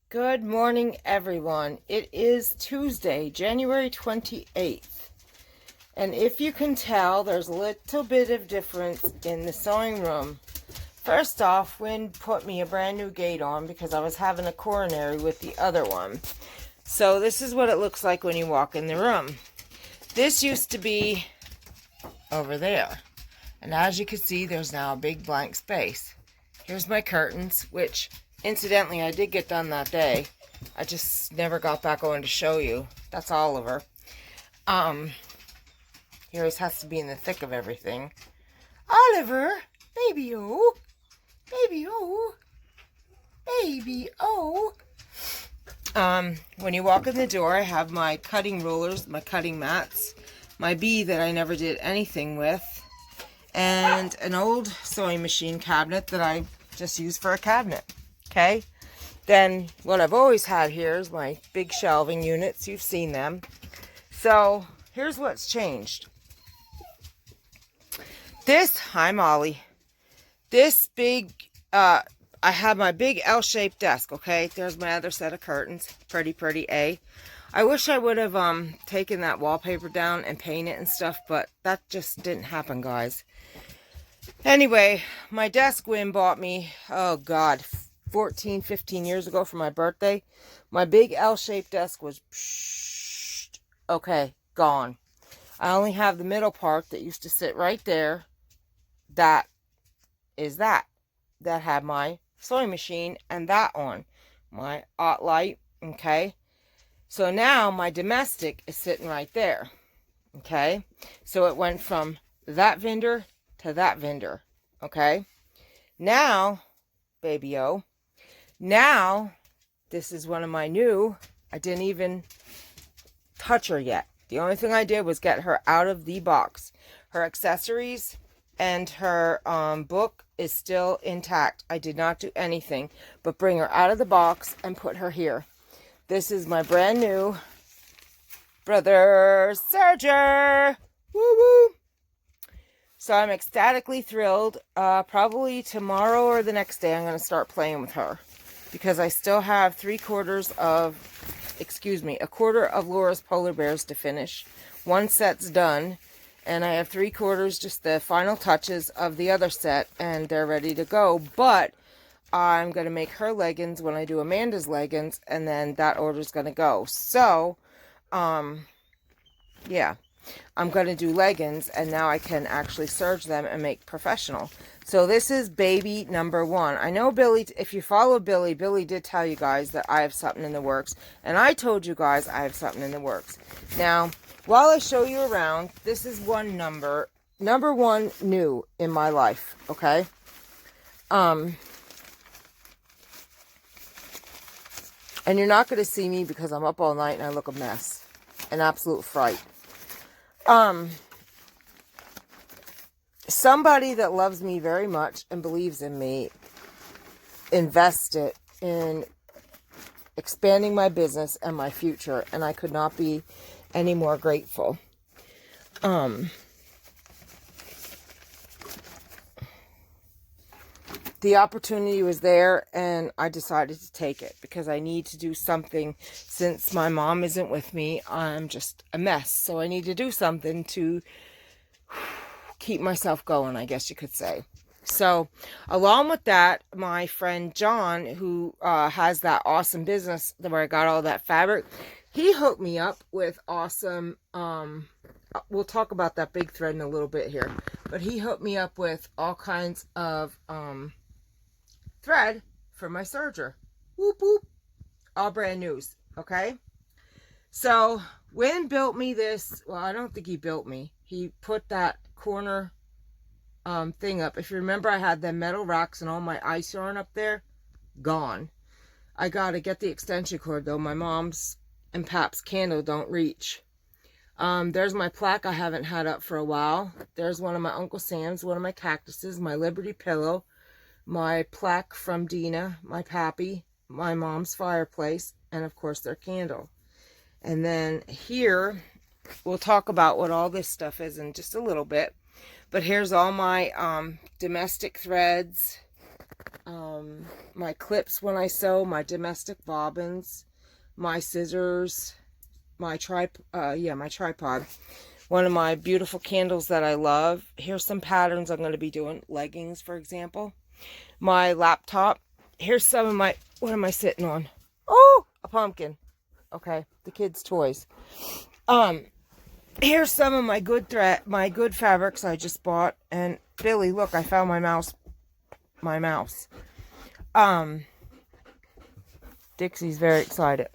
Good morning, everyone. It is Tuesday, January 28th. And if you can tell, there's a little bit of difference in the sewing room. First off, Wynn put me a brand new gate on because I was having a coronary with the other one. So this is what it looks like when you walk in the room. This used to be over there. And as you can see, there's now a big blank space. Here's my curtains, which incidentally I did get done that day. I just never got back on to show you. That's Oliver. He always has to be in the thick of everything. Oliver, baby-o, baby-o, baby-o. When you walk in the door, I have my cutting rulers, my cutting mats, my bee that I never did anything with, and an old sewing machine cabinet that I just use for a cabinet. Okay? Then what I've always had here is my big shelving units. You've seen them. So here's what's changed. Hi Molly. This big, I have my big L-shaped desk, okay? There's my other set of curtains. Pretty A. I wish I would have taken that wallpaper down and painted it and stuff, but that just didn't happen, guys. Anyway, my desk Wynn bought me, oh God, 14, 15 years ago for my birthday. My big L-shaped desk was, okay, gone. I only have the middle part that used to sit right there. That had my sewing machine and that on. My hot light, okay? So now my domestic is sitting right there, okay? So it went from that vendor to that vendor, okay? Now, baby-o, now this is one of my new, I didn't even touch her yet. The only thing I did was get her out of the box. Her accessories and her book is still intact. I did not do anything but bring her out of the box and put her here. This is my brand new brother Serger. Woo woo. So I'm ecstatically thrilled. Probably tomorrow or the next day I'm going to start playing with her. Because I still have a quarter of Laura's polar bears to finish. One set's done. And I have 3/4, just the final touches of the other set. And they're ready to go. But I'm going to make her leggings when I do Amanda's leggings. And then that order's going to go. So, yeah. I'm going to do leggings, and now I can actually serge them and make professional. So this is baby number 1. I know Billy, if you follow Billy, Billy did tell you guys that I have something in the works. And I told you guys I have something in the works. Now, while I show you around, this is number 1 new in my life, okay? And you're not going to see me because I'm up all night and I look a mess. An absolute fright. Somebody that loves me very much and believes in me invested in expanding my business and my future, and I could not be any more grateful. The opportunity was there, and I decided to take it because I need to do something. Since my mom isn't with me, I'm just a mess. So I need to do something to keep myself going, I guess you could say. So along with that, my friend John, who has that awesome business where I got all that fabric, he hooked me up with awesome, we'll talk about that big thread in a little bit here, but he hooked me up with all kinds of thread for my serger. Whoop whoop. All brand news, okay? So Wynn built me this. Well, I don't think he built me. He put that corner thing up. If you remember, I had the metal racks and all my ice yarn up there. Gone. I gotta get the extension cord though. My mom's and Pap's candle don't reach. There's my plaque I haven't had up for a while. There's one of my Uncle Sam's, one of my cactuses, my Liberty pillow, my plaque from Dina, my pappy, my mom's fireplace, and of course their candle. And then here, we'll talk about what all this stuff is in just a little bit. But here's all my domestic threads, my clips when I sew, my domestic bobbins, my scissors, my my tripod. One of my beautiful candles that I love. Here's some patterns I'm going to be doing. Leggings, for example. My laptop. Here's some of my, what am I sitting on? Oh, a pumpkin. Okay, the kids' toys. Here's some of my good fabrics I just bought. And Billy, look, I found my mouse. Dixie's very excited.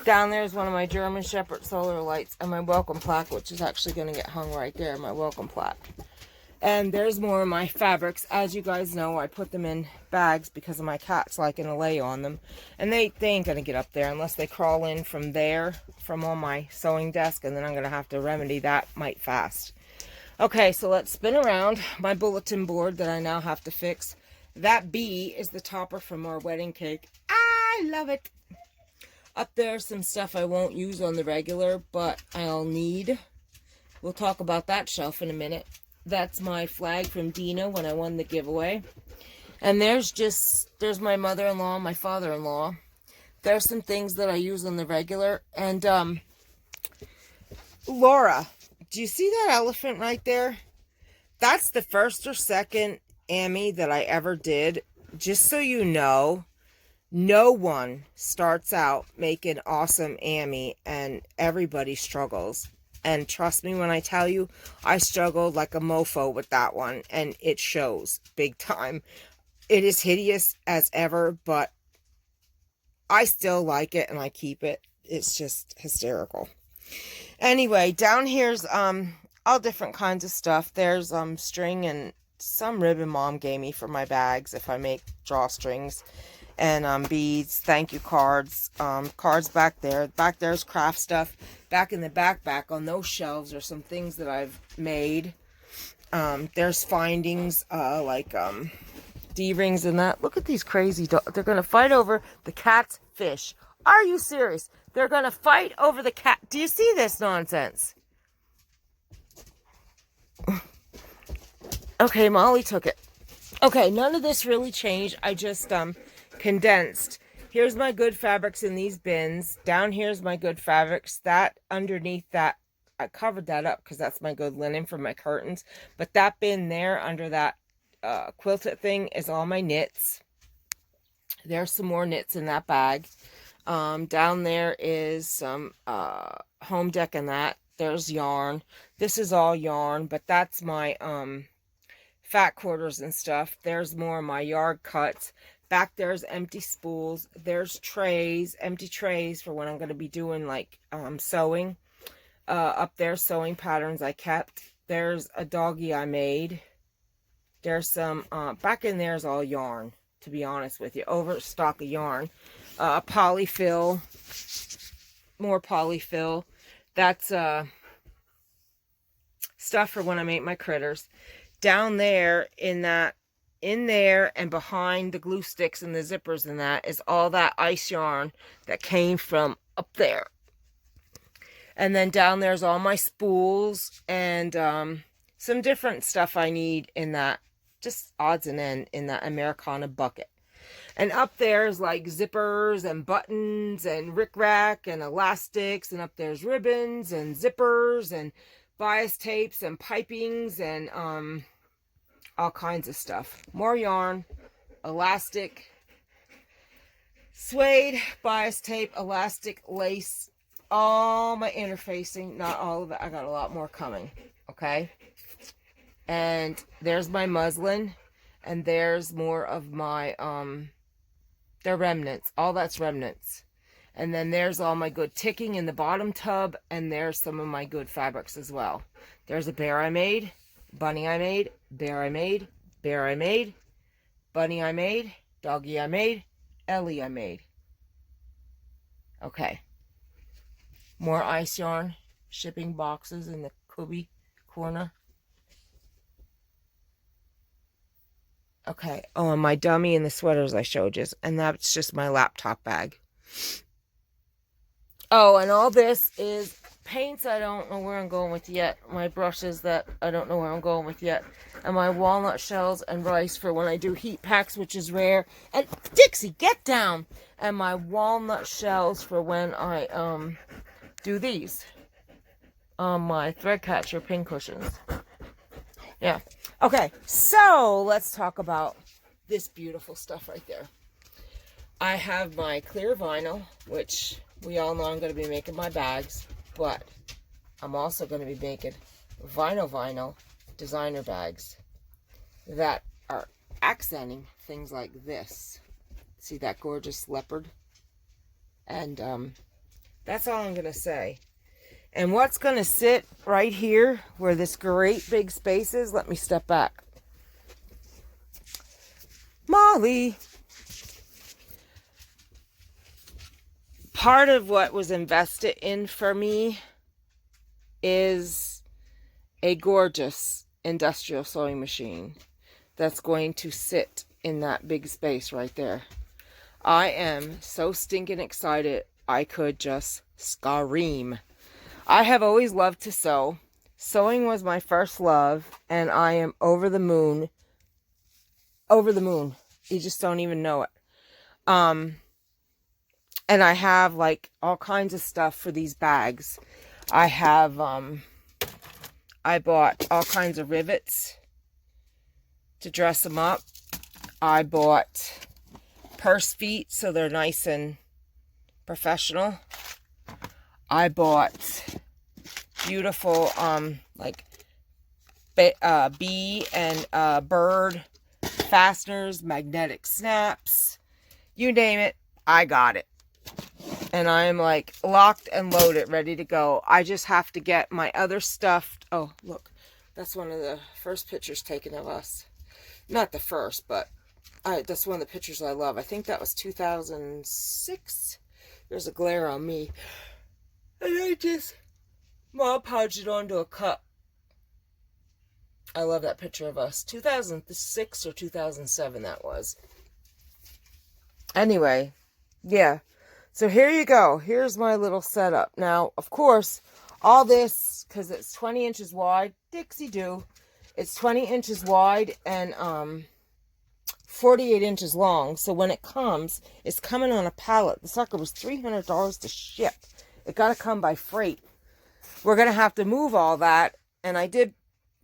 Down there is one of my German Shepherd solar lights and my welcome plaque, which is actually going to get hung right there, my welcome plaque. And there's more of my fabrics. As you guys know, I put them in bags because of my cats liking to lay on them. And they ain't going to get up there unless they crawl in from there, from on my sewing desk, and then I'm going to have to remedy that might fast. Okay, so let's spin around my bulletin board that I now have to fix. That B is the topper from our wedding cake. I love it. Up there, some stuff I won't use on the regular, but I'll need. We'll talk about that shelf in a minute. That's my flag from Dina when I won the giveaway. And there's my mother-in-law, my father-in-law. There's some things that I use on the regular. And, Laura, do you see that elephant right there? That's the first or second Amy that I ever did. Just so you know, no one starts out making awesome Amy, and everybody struggles. And trust me when I tell you, I struggled like a mofo with that one, and it shows big time. It is hideous as ever, but I still like it and I keep it. It's just hysterical. Anyway, down here's all different kinds of stuff. There's string and some ribbon Mom gave me for my bags if I make drawstrings. And beads, thank you cards, cards back there. Back there's craft stuff. Back in the backpack on those shelves are some things that I've made. There's findings, like D-rings and that. Look at these crazy dogs. They're going to fight over the cat's fish. Are you serious? They're going to fight over the cat. Do you see this nonsense? Okay, Molly took it. Okay, none of this really changed. I just, condensed. Here's my good fabrics in these bins. Down here's my good fabrics. That underneath that, I covered that up because that's my good linen for my curtains. But that bin there under that quilted thing is all my knits. There's some more knits in that bag. Down there is some home deck and that. There's yarn. This is all yarn, but that's my fat quarters and stuff. There's more of my yard cuts. Back there's empty spools. There's trays, empty trays for when I'm going to be doing like sewing. Up there, sewing patterns I kept. There's a doggy I made. There's some, back in there's all yarn, to be honest with you. Overstock of yarn. Polyfill. More polyfill. That's stuff for when I make my critters. Down there in there and behind the glue sticks and the zippers and that is all that ice yarn that came from up there. And then down there's all my spools and some different stuff I need in that, just odds and ends in that Americana bucket. And up there's like zippers and buttons and rickrack and elastics, and up there's ribbons and zippers and bias tapes and pipings and all kinds of stuff. More yarn, elastic, suede, bias tape, elastic, lace, all my interfacing, not all of it. I got a lot more coming, okay? And there's my muslin, and there's more of my, they're remnants. All that's remnants. And then there's all my good ticking in the bottom tub, and there's some of my good fabrics as well. There's a bear I made, bunny I made, bear I made, bear I made, bunny I made, doggy I made, Ellie I made. Okay. More ice yarn, shipping boxes in the cubby corner. Okay. Oh, and my dummy and the sweaters I showed you. And that's just my laptop bag. Oh, and all this is paints I don't know where I'm going with yet. My brushes that I don't know where I'm going with yet. And my walnut shells and rice for when I do heat packs, which is rare. And Dixie, get down! And my walnut shells for when I do these on my thread catcher pin cushions. Yeah. Okay, so let's talk about this beautiful stuff right there. I have my clear vinyl, which we all know I'm going to be making my bags, but I'm also going to be making vinyl designer bags that are accenting things like this. See that gorgeous leopard? And that's all I'm going to say. And what's going to sit right here where this great big space is, let me step back. Molly. Part of what was invested in for me is a gorgeous industrial sewing machine that's going to sit in that big space right there. I am so stinking excited I could just scream. I have always loved to sew. Sewing was my first love, and I am over the moon. Over the moon. You just don't even know it. And I have like all kinds of stuff for these bags. I have, I bought all kinds of rivets to dress them up. I bought purse feet so they're nice and professional. I bought beautiful, like, bee and bird fasteners, magnetic snaps. You name it, I got it. And I'm like locked and loaded, ready to go. I just have to get my other stuff. Oh, look, that's one of the first pictures taken of us. Not the first, but that's one of the pictures I love. I think that was 2006. There's a glare on me. And I just Mod Podged it onto a cup. I love that picture of us. 2006 or 2007 that was. Anyway, yeah. So here you go. Here's my little setup. Now, of course, all this, because it's 20 inches wide. Dixie do. It's 20 inches wide and 48 inches long. So when it comes, it's coming on a pallet. The sucker was $300 to ship. It got to come by freight. We're going to have to move all that. And I did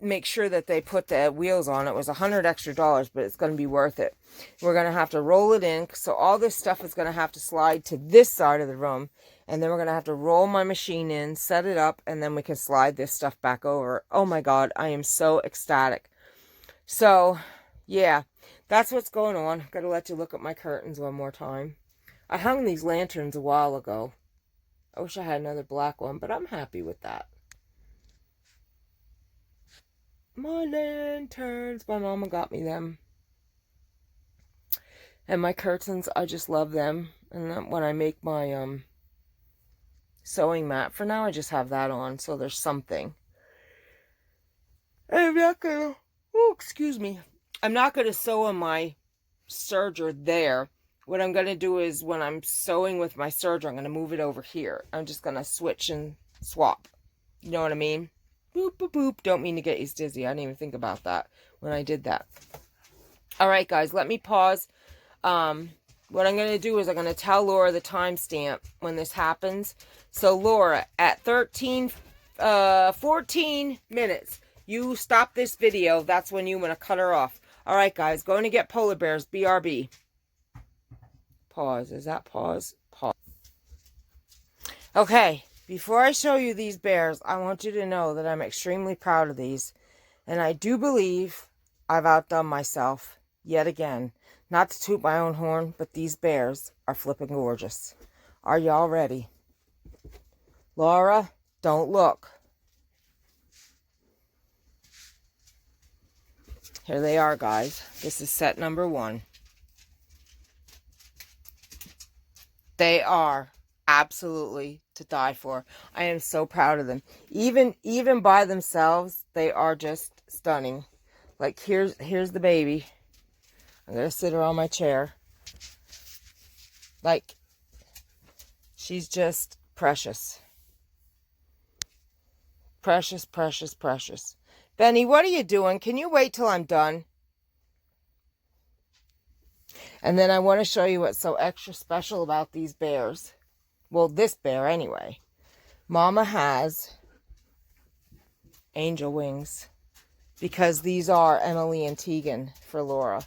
make sure that they put the wheels on. It was $100 extra, but it's going to be worth it. We're going to have to roll it in. So all this stuff is going to have to slide to this side of the room. And then we're going to have to roll my machine in, set it up, and then we can slide this stuff back over. Oh my God, I am so ecstatic. So, yeah, that's what's going on. I've got to let you look at my curtains one more time. I hung these lanterns a while ago. I wish I had another black one, but I'm happy with that. My lanterns. My mama got me them. And my curtains, I just love them. And when I make my sewing mat, for now I just have that on, so there's something. And I'm not gonna, oh, excuse me. I'm not gonna sew on my serger there. What I'm going to do is when I'm sewing with my serger, I'm going to move it over here. I'm just going to switch and swap. You know what I mean? Boop, boop, boop. Don't mean to get you dizzy. I didn't even think about that when I did that. All right, guys, let me pause. What I'm going to do is I'm going to tell Laura the timestamp when this happens. So, Laura, at 14 minutes, you stop this video. That's when you want to cut her off. All right, guys, going to get polar bears. BRB. Pause. Is that pause? Pause. Okay, before I show you these bears, I want you to know that I'm extremely proud of these. And I do believe I've outdone myself yet again. Not to toot my own horn, but these bears are flipping gorgeous. Are y'all ready? Laura, don't look. Here they are, guys. This is set number 1. They are absolutely to die for. I am so proud of them. Even by themselves, they are just stunning. Like, here's the baby. I'm going to sit her on my chair. Like, she's just precious. Precious, precious, precious. Benny, what are you doing? Can you wait till I'm done? And then I want to show you what's so extra special about these bears. Well, this bear anyway. Mama has angel wings because these are Emily and Tegan for Laura.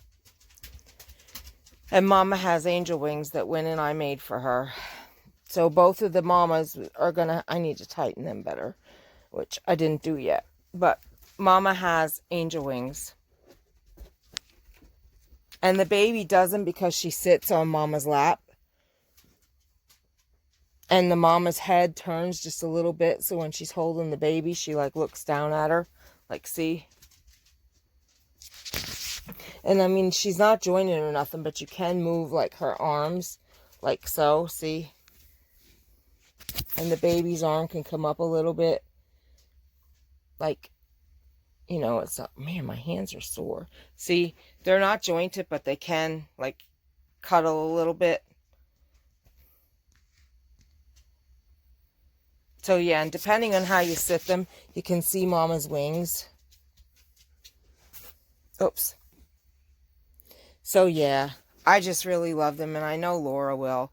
And Mama has angel wings that Wynn and I made for her. So both of the mamas are gonna, I need to tighten them better, which I didn't do yet. But Mama has angel wings. And the baby doesn't because she sits on Mama's lap. And the mama's head turns just a little bit. So when she's holding the baby, she like looks down at her. Like, see? And I mean, she's not joining or nothing, but you can move like her arms. Like so, see? And the baby's arm can come up a little bit. Like, you know, it's up. Man, my hands are sore. See, they're not jointed, but they can like cuddle a little bit. So yeah, and depending on how you sit them, you can see Mama's wings. Oops. So yeah, I just really love them, and I know Laura will.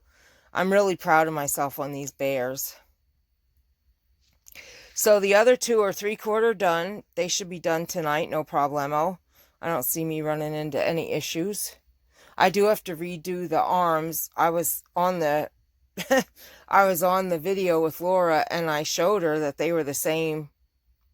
I'm really proud of myself on these bears. So the other two are 3/4 done. They should be done tonight, no problemo. I don't see me running into any issues. I do have to redo the arms. I was on the I was on the video with Laura, and I showed her that they were the same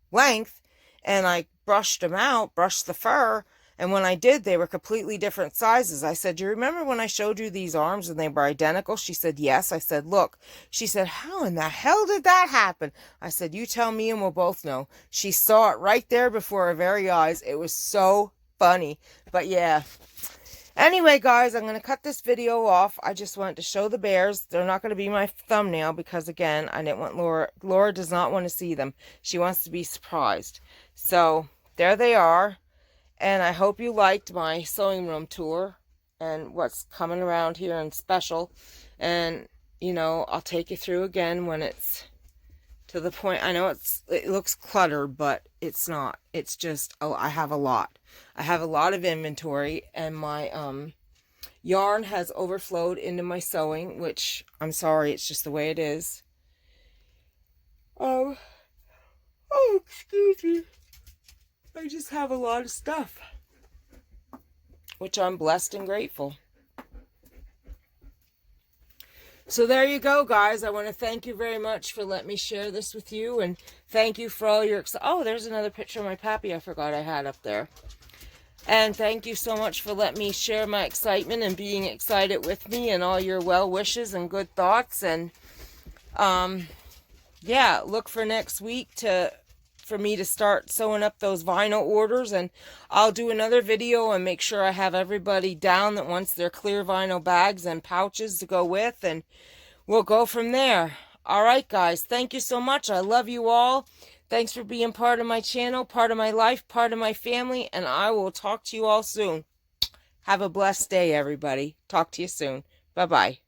length, and I brushed them out, brushed the fur, and when I did, they were completely different sizes. I said, "Do you remember when I showed you these arms and they were identical?" She said, "Yes." I said, "Look." She said, "How in the hell did that happen?" I said, "You tell me and we'll both know." She saw it right there before her very eyes. It was so funny. But yeah. Anyway, guys, I'm going to cut this video off. I just wanted to show the bears. They're not going to be my thumbnail because, again, I didn't want Laura. Laura does not want to see them. She wants to be surprised. So, there they are. And I hope you liked my sewing room tour and what's coming around here in special. And, you know, I'll take you through again when it's to the point. I know it looks cluttered, but it's not. It's just, oh, I have a lot. I have a lot of inventory, and my yarn has overflowed into my sewing, which I'm sorry, it's just the way it is. Oh, excuse me. I just have a lot of stuff, which I'm blessed and grateful. So there you go, guys. I want to thank you very much for letting me share this with you, and thank you for all your... Oh, there's another picture of my pappy I forgot I had up there. And thank you so much for letting me share my excitement and being excited with me, and all your well wishes and good thoughts. And yeah, look for next week for me to start sewing up those vinyl orders, and I'll do another video and make sure I have everybody down that wants their clear vinyl bags and pouches to go with, and we'll go from there. All right, guys, thank you so much. I love you all. Thanks for being part of my channel, part of my life, part of my family, and I will talk to you all soon. Have a blessed day, everybody. Talk to you soon. Bye-bye.